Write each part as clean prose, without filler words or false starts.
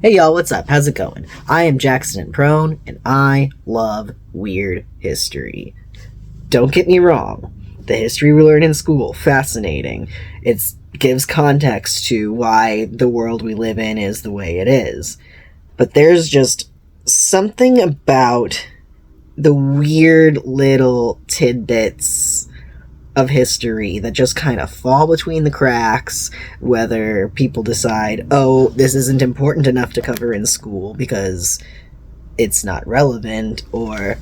Hey y'all, what's up? How's it going? I am Jackson Prone, and I love weird history. Don't get me wrong, the history we learn in school, fascinating. It gives context to why the world we live in is the way it is. But there's just something about the weird little tidbits of history that just kind of fall between the cracks, whether people decide, oh, this isn't important enough to cover in school because it's not relevant, or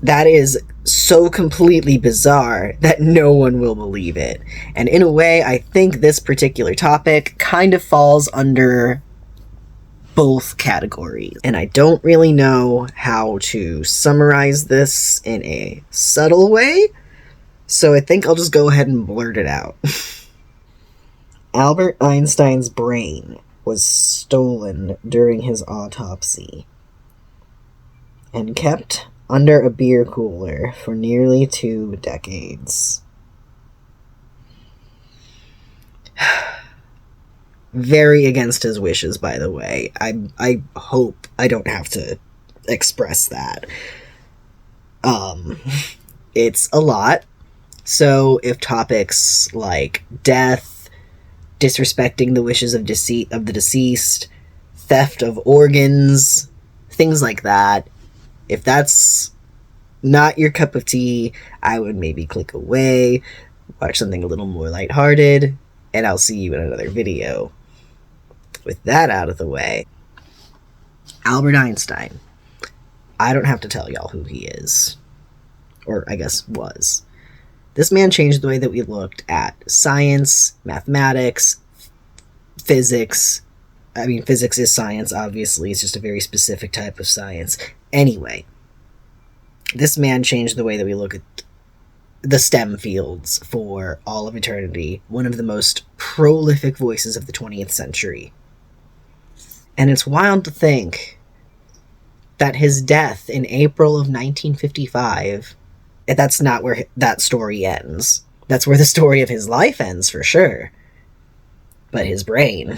that is so completely bizarre that no one will believe it. And in a way, I think this particular topic kind of falls under both categories. And I don't really know how to summarize this in a subtle way, so I think I'll just go ahead and blurt it out. Albert Einstein's brain was stolen during his autopsy and kept under a beer cooler for nearly 2 decades. Very against his wishes, by the way. I hope I don't have to express that. It's a lot. So if topics like death, disrespecting the wishes of the deceased, theft of organs, things like that, if that's not your cup of tea, I would maybe click away, watch something a little more lighthearted, and I'll see you in another video. With that out of the way, Albert Einstein. I don't have to tell y'all who he is. Or, I guess, was. This man changed the way that we looked at science, mathematics, physics. I mean, physics is science, obviously. It's just a very specific type of science. Anyway, this man changed the way that we look at the STEM fields for all of eternity. One of the most prolific voices of the 20th century. And it's wild to think that his death in April of 1955... that's not where that story ends. That's where the story of his life ends, for sure. But his brain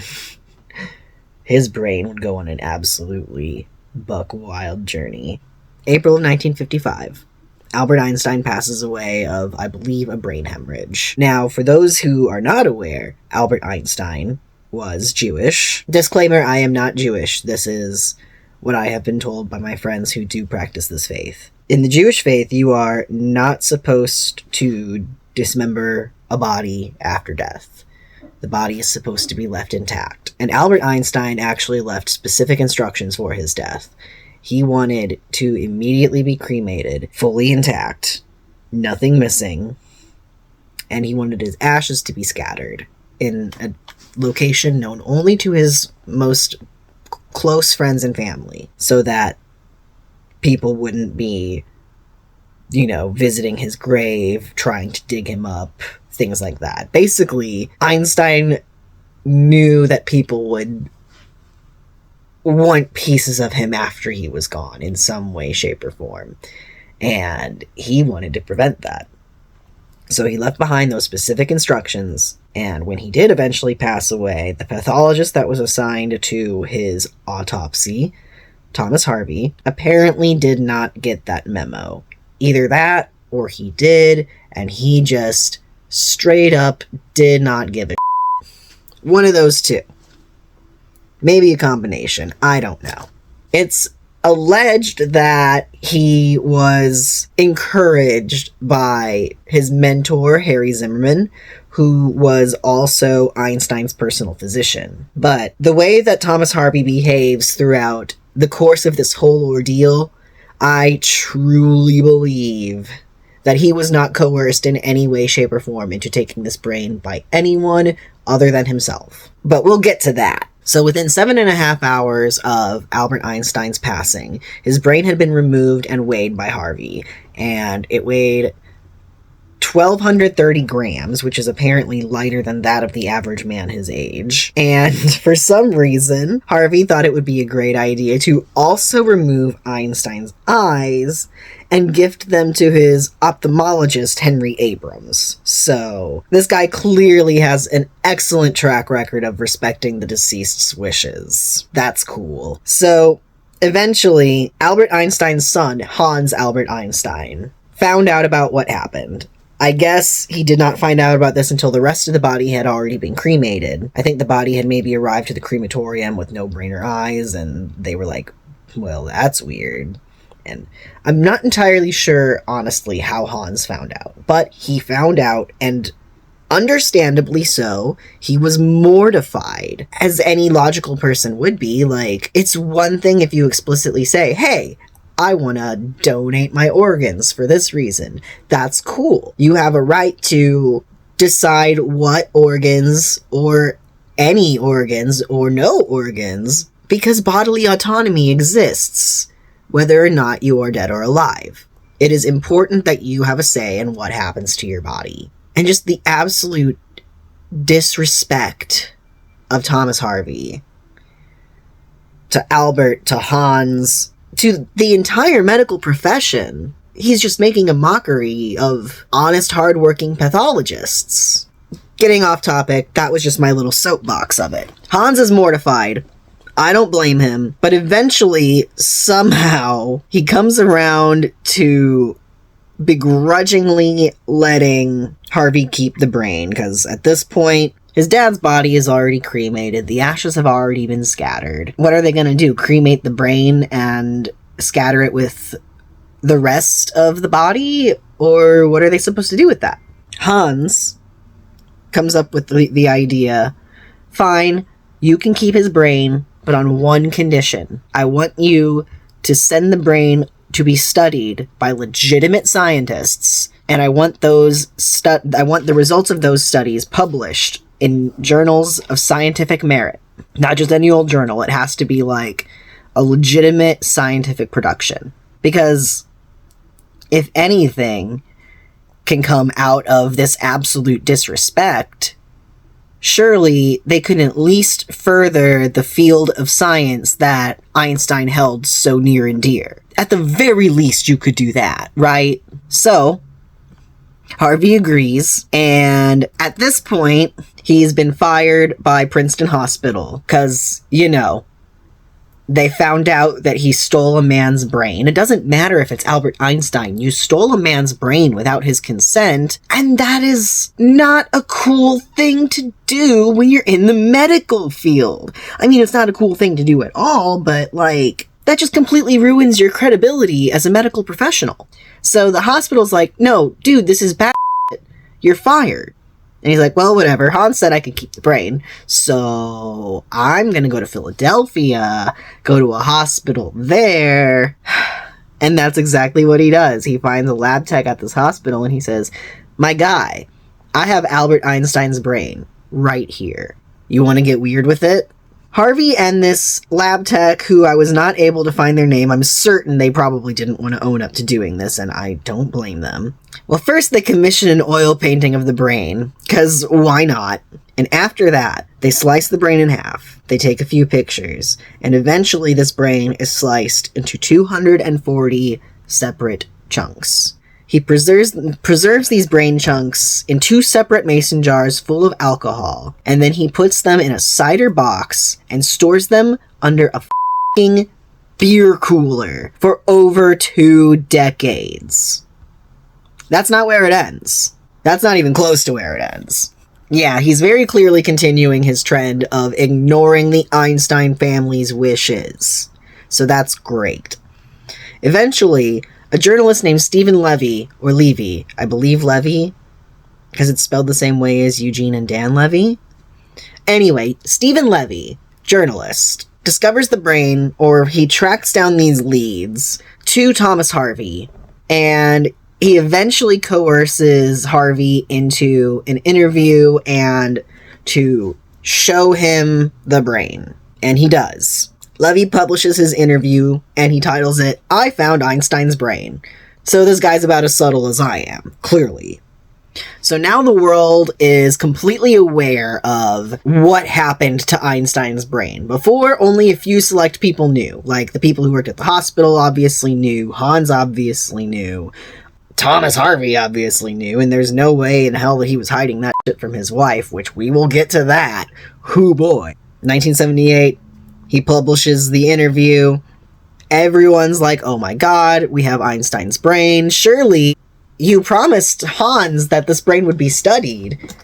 would go on an absolutely buckwild journey. April of 1955. Albert Einstein passes away of, I believe, a brain hemorrhage. Now, for those who are not aware, Albert Einstein was Jewish. Disclaimer, I am not Jewish. This is what I have been told by my friends who do practice this faith. In the Jewish faith, you are not supposed to dismember a body after death. The body is supposed to be left intact. And Albert Einstein actually left specific instructions for his death. He wanted to immediately be cremated, fully intact, nothing missing, and he wanted his ashes to be scattered in a location known only to his most close friends and family, so that people wouldn't be, visiting his grave, trying to dig him up, things like that. Basically, Einstein knew that people would want pieces of him after he was gone in some way, shape, or form. And he wanted to prevent that. So he left behind those specific instructions, and when he did eventually pass away, the pathologist that was assigned to his autopsy, Thomas Harvey, apparently did not get that memo. Either that, or he did, and he just straight up did not give a one of those two. Maybe a combination, I don't know. It's alleged that he was encouraged by his mentor, Harry Zimmerman, who was also Einstein's personal physician. But the way that Thomas Harvey behaves throughout the course of this whole ordeal, I truly believe that he was not coerced in any way, shape, or form into taking this brain by anyone other than himself. But we'll get to that. So within 7.5 hours of Albert Einstein's passing, his brain had been removed and weighed by Harvey, and it weighed 1,230 grams, which is apparently lighter than that of the average man his age. And for some reason, Harvey thought it would be a great idea to also remove Einstein's eyes and gift them to his ophthalmologist, Henry Abrams. So, this guy clearly has an excellent track record of respecting the deceased's wishes. That's cool. So, eventually, Albert Einstein's son, Hans Albert Einstein, found out about what happened. I guess he did not find out about this until the rest of the body had already been cremated. I think the body had maybe arrived to the crematorium with no brain or eyes, and they were like, well, that's weird. And I'm not entirely sure, honestly, how Hans found out. But he found out, and understandably so, he was mortified, as any logical person would be. Like, it's one thing if you explicitly say, hey, I want to donate my organs for this reason. That's cool. You have a right to decide what organs, or any organs, or no organs, because bodily autonomy exists, whether or not you are dead or alive. It is important that you have a say in what happens to your body. And just the absolute disrespect of Thomas Harvey to Albert, to Hans, to the entire medical profession. He's just making a mockery of honest, hardworking pathologists. Getting off topic, that was just my little soapbox of it. Hans is mortified. I don't blame him. But eventually, somehow, he comes around to begrudgingly letting Harvey keep the brain, because at this point, his dad's body is already cremated. The ashes have already been scattered. What are they going to do? Cremate the brain and scatter it with the rest of the body? Or what are they supposed to do with that? Hans comes up with the idea, fine, you can keep his brain, but on one condition. I want you to send the brain to be studied by legitimate scientists, and I want the results of those studies published in journals of scientific merit. Not just any old journal. It has to be like a legitimate scientific production. Because if anything can come out of this absolute disrespect, surely they could at least further the field of science that Einstein held so near and dear. At the very least, you could do that, right? So, Harvey agrees, and at this point, he's been fired by Princeton Hospital, because, you know, they found out that he stole a man's brain. It doesn't matter if it's Albert Einstein. You stole a man's brain without his consent, and that is not a cool thing to do when you're in the medical field. I mean, it's not a cool thing to do at all, but, like, that just completely ruins your credibility as a medical professional. So the hospital's like, no, dude, this is bad. You're fired. And he's like, well, whatever. Hans said I could keep the brain, so I'm going to go to Philadelphia, go to a hospital there. And that's exactly what he does. He finds a lab tech at this hospital, and he says, my guy, I have Albert Einstein's brain right here. You want to get weird with it? Harvey and this lab tech, who I was not able to find their name, I'm certain they probably didn't want to own up to doing this, and I don't blame them. Well, first they commission an oil painting of the brain, because why not? And after that, they slice the brain in half, they take a few pictures, and eventually this brain is sliced into 240 separate chunks. He preserves these brain chunks in 2 separate mason jars full of alcohol, and then he puts them in a cider box and stores them under a f***ing beer cooler for over 2 decades. That's not where it ends. That's not even close to where it ends. Yeah, he's very clearly continuing his trend of ignoring the Einstein family's wishes. So that's great. Eventually, a journalist named Stephen Levy, or Levy, I believe Levy, because it's spelled the same way as Eugene and Dan Levy. Anyway, Stephen Levy, journalist, discovers the brain, or he tracks down these leads to Thomas Harvey, and he eventually coerces Harvey into an interview and to show him the brain. And he does. Levy publishes his interview, and he titles it, I Found Einstein's Brain. So this guy's about as subtle as I am, clearly. So now the world is completely aware of what happened to Einstein's brain. Before, only a few select people knew. Like, the people who worked at the hospital obviously knew, Hans obviously knew, Thomas Harvey obviously knew, and there's no way in hell that he was hiding that shit from his wife, which we will get to that. Hoo boy. 1978, he publishes the interview. Everyone's like, oh my god, we have Einstein's brain. Surely you promised Hans that this brain would be studied.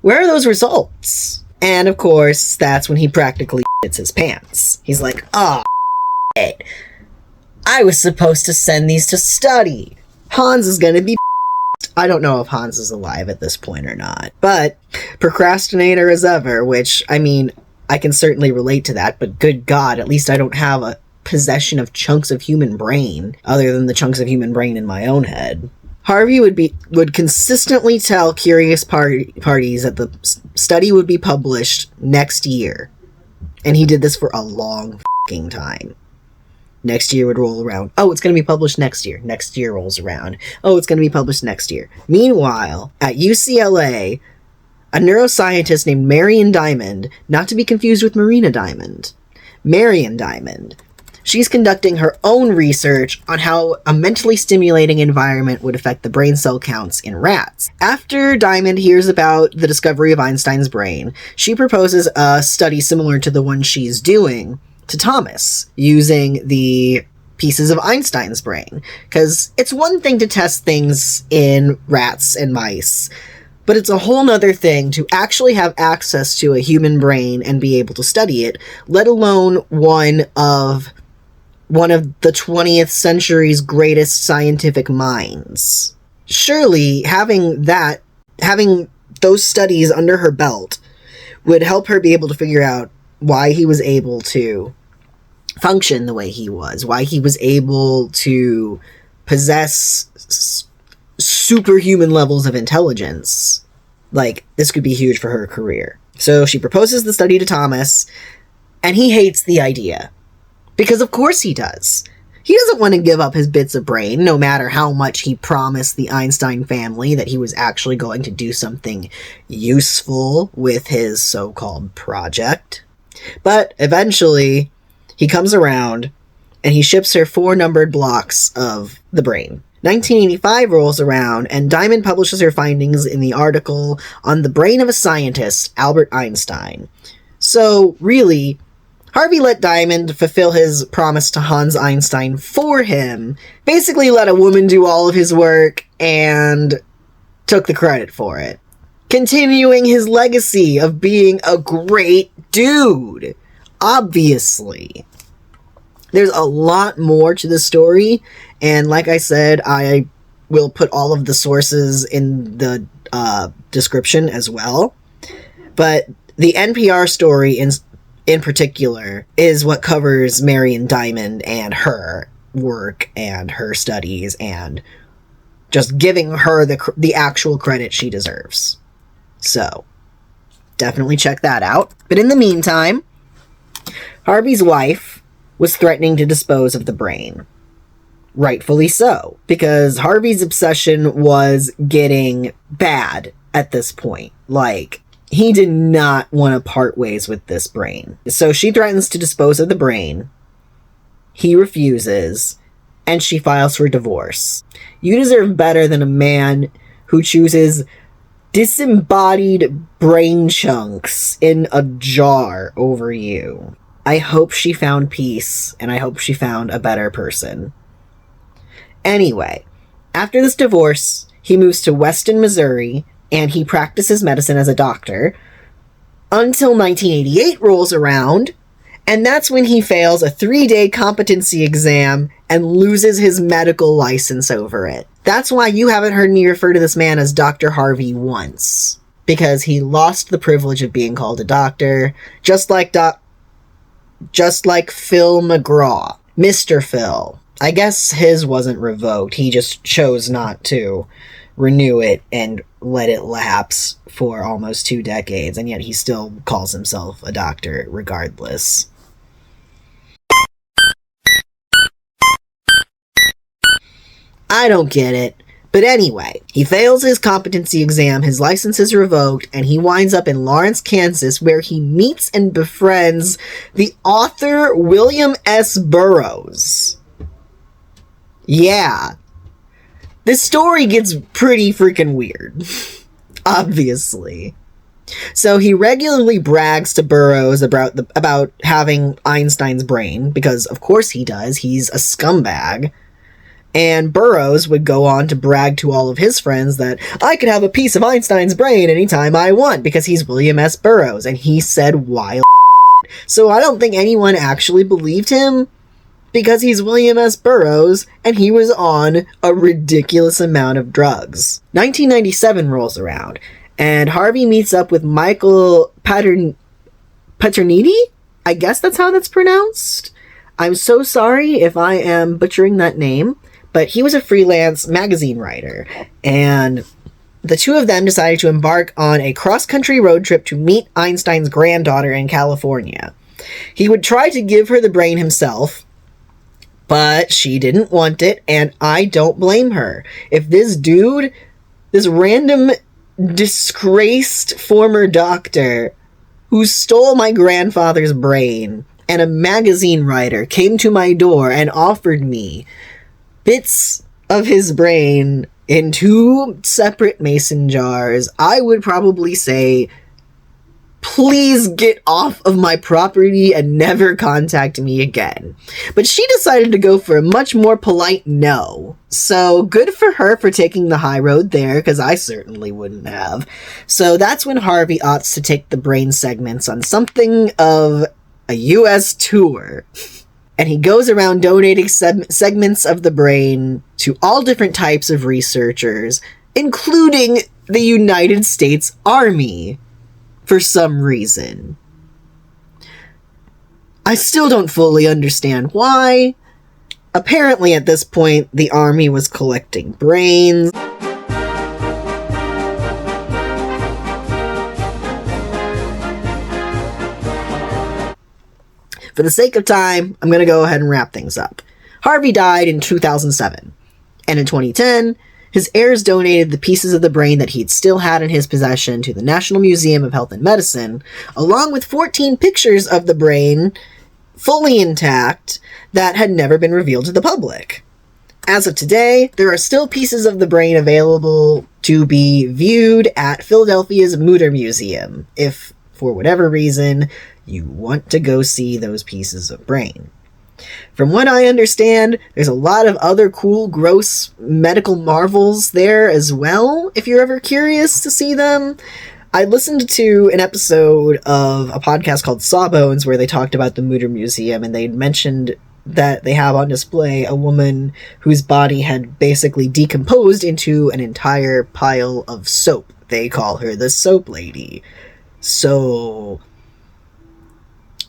Where are those results? And of course, that's when he practically shits his pants. He's like, oh, shit. I was supposed to send these to study. Hans is gonna be I don't know if Hans is alive at this point or not. But, procrastinator as ever, which, I mean, I can certainly relate to that, but good God, at least I don't have a possession of chunks of human brain, other than the chunks of human brain in my own head. Harvey would consistently tell curious parties that the study would be published next year. And he did this for a long f***ing time. Next year would roll around. Oh, it's going to be published next year. Next year rolls around. Oh, it's going to be published next year. Meanwhile, at UCLA, a neuroscientist named Marion Diamond, not to be confused with Marina Diamond, Marion Diamond, she's conducting her own research on how a mentally stimulating environment would affect the brain cell counts in rats. After Diamond hears about the discovery of Einstein's brain, she proposes a study similar to the one she's doing to Thomas, using the pieces of Einstein's brain. Because it's one thing to test things in rats and mice, but it's a whole nother thing to actually have access to a human brain and be able to study it, let alone one of the 20th century's greatest scientific minds. Surely, having those studies under her belt would help her be able to figure out why he was able to function the way he was, why he was able to possess superhuman levels of intelligence. Like, this could be huge for her career. So she proposes the study to Thomas, and he hates the idea. Because of course he does. He doesn't want to give up his bits of brain, no matter how much he promised the Einstein family that he was actually going to do something useful with his so-called project. But eventually, he comes around, and he ships her 4 numbered blocks of the brain. 1985 rolls around, and Diamond publishes her findings in the article on the brain of a scientist, Albert Einstein. So, really, Harvey let Diamond fulfill his promise to Hans Einstein for him, basically let a woman do all of his work, and took the credit for it. Continuing his legacy of being a great dude. Obviously. There's a lot more to the story, and like I said, I will put all of the sources in the description as well. But the NPR story in particular is what covers Marion Diamond and her work and her studies and just giving her the actual credit she deserves. So, definitely check that out. But in the meantime, Harvey's wife was threatening to dispose of the brain. Rightfully so, because Harvey's obsession was getting bad at this point. Like, he did not want to part ways with this brain. So she threatens to dispose of the brain. He refuses, and she files for divorce. You deserve better than a man who chooses disembodied brain chunks in a jar over you. I hope she found peace, and I hope she found a better person. Anyway, after this divorce, he moves to Weston, Missouri, and he practices medicine as a doctor until 1988 rolls around, and that's when he fails a 3-day competency exam and loses his medical license over it. That's why you haven't heard me refer to this man as Dr. Harvey once, because he lost the privilege of being called a doctor, just like Phil McGraw. Mr. Phil. I guess his wasn't revoked. He just chose not to renew it and let it lapse for almost 2 decades, and yet he still calls himself a doctor regardless. I don't get it. But anyway, he fails his competency exam, his license is revoked, and he winds up in Lawrence, Kansas, where he meets and befriends the author William S. Burroughs. Yeah. This story gets pretty freaking weird. Obviously. So he regularly brags to Burroughs about having Einstein's brain, because of course he does, he's a scumbag. And Burroughs would go on to brag to all of his friends that I could have a piece of Einstein's brain anytime I want, because he's William S. Burroughs, and he said wild So I don't think anyone actually believed him, because he's William S. Burroughs, and he was on a ridiculous amount of drugs. 1997 rolls around, and Harvey meets up with Michael Paterniti? I guess that's how that's pronounced. I'm so sorry if I am butchering that name, but he was a freelance magazine writer, and the two of them decided to embark on a cross-country road trip to meet Einstein's granddaughter in California. He would try to give her the brain himself, but she didn't want it, and I don't blame her. If this dude, this random disgraced former doctor who stole my grandfather's brain and a magazine writer came to my door and offered me bits of his brain in 2 separate mason jars, I would probably say, please get off of my property and never contact me again. But she decided to go for a much more polite no. So good for her for taking the high road there, because I certainly wouldn't have. So that's when Harvey opts to take the brain segments on something of a US tour. And he goes around donating segments of the brain to all different types of researchers, including the United States Army, for some reason. I still don't fully understand why. Apparently at this point, the Army was collecting brains. For the sake of time, I'm going to go ahead and wrap things up. Harvey died in 2007, and in 2010, his heirs donated the pieces of the brain that he'd still had in his possession to the National Museum of Health and Medicine, along with 14 pictures of the brain, fully intact, that had never been revealed to the public. As of today, there are still pieces of the brain available to be viewed at Philadelphia's Mutter Museum, if, for whatever reason, you want to go see those pieces of brain. From what I understand, there's a lot of other cool, gross medical marvels there as well, if you're ever curious to see them. I listened to an episode of a podcast called Sawbones where they talked about the Mutter Museum, and they mentioned that they have on display a woman whose body had basically decomposed into an entire pile of soap. They call her the Soap Lady. So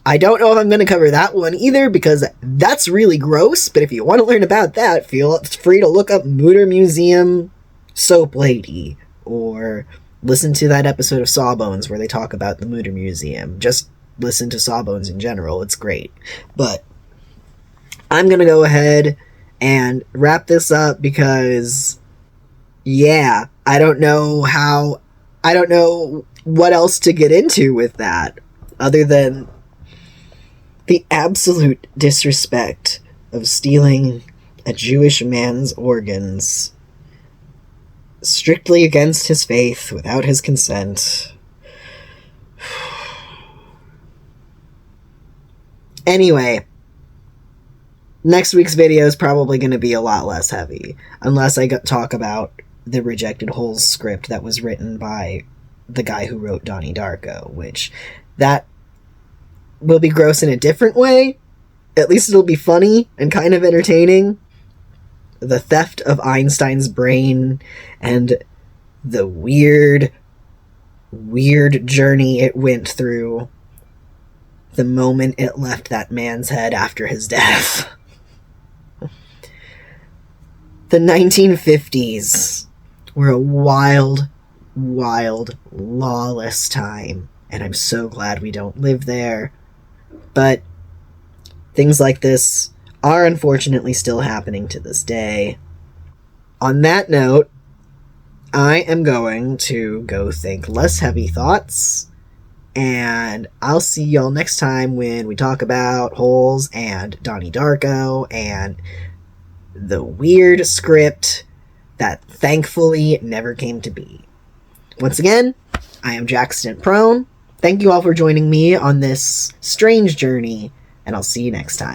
I don't know if I'm going to cover that one either, because that's really gross, but if you want to learn about that, feel free to look up Mutter Museum Soap Lady, or listen to that episode of Sawbones where they talk about the Mutter Museum. Just listen to Sawbones in general, it's great. But I'm going to go ahead and wrap this up because, yeah, I don't know what else to get into with that, other than the absolute disrespect of stealing a Jewish man's organs strictly against his faith, without his consent. Anyway, next week's video is probably going to be a lot less heavy, unless I talk about the Rejected Holes script that was written by the guy who wrote Donnie Darko, which that will be gross in a different way. At least it'll be funny and kind of entertaining. The theft of Einstein's brain and the weird journey it went through the moment it left that man's head after his death. The 1950s were a wild, lawless time, and I'm so glad we don't live there. But things like this are unfortunately still happening to this day. On that note, I am going to go think less heavy thoughts, and I'll see y'all next time when we talk about holes and Donnie Darko and the weird script that thankfully never came to be. Once again, I am Jackson Prone. Thank you all for joining me on this strange journey, and I'll see you next time.